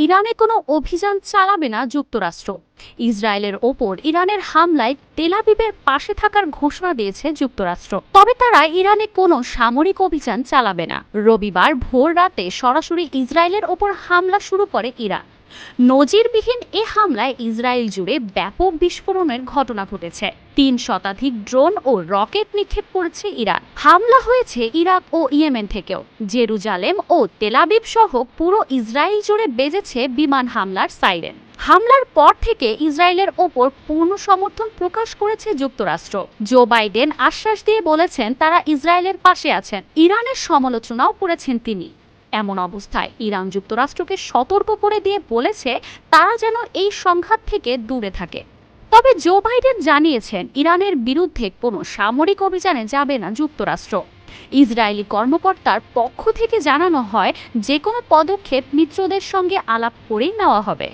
ইরানে কোনো অভিযান চালাবে না যুক্তরাষ্ট্র। ইসরায়েলের ওপর ইরানের হামলায় তেল আবিবের পাশে থাকার ঘোষণা দিয়েছে যুক্তরাষ্ট্র, তবে তারা ইরানে কোনো সামরিক অভিযান চালাবে না। রবিবার ভোর রাতে সরাসরি ইসরায়েলের ওপর হামলা শুরু করে ইরান। নজিরবিহীন এ হামলায় ইসরায়েল জুড়ে ব্যাপক বিস্ফোরণের ঘটনা ঘটেছে। ৩ শতাধিক ড্রোন ও রকেট নিক্ষেপ করেছে ইরান। হামলা হয়েছে ইরাক ও ইয়েমেন থেকেও। জেরুজালেম ও তেল আবিব সহ পুরো ইসরায়েল জুড়ে বেজেছে বিমান হামলার সাইরেন। হামলার পর থেকে ইসরায়েলের ওপর পূর্ণ সমর্থন প্রকাশ করেছে যুক্তরাষ্ট্র। জো বাইডেন আশ্বাস দিয়ে বলেছেন তারা ইসরায়েলের পাশে আছেন। ইরানের সমালোচনাও করেছেন তিনি। এমন অবস্থায় ইরান যুক্তরাষ্ট্রকে সতর্ক করে দিয়ে বলেছে তারা যেন এই সংঘাত থেকে দূরে থাকে। তবে জো বাইডেন জানিয়েছেন ইরানের বিরুদ্ধে কোনো সামরিক অভিযানে যাবে না যুক্তরাষ্ট্র। ইসরায়েলি কর্মকর্তার পক্ষ থেকে জানানো হয় যে কোনো পদক্ষেপ মিত্রদের সঙ্গে আলাপ করেই নেওয়া হবে।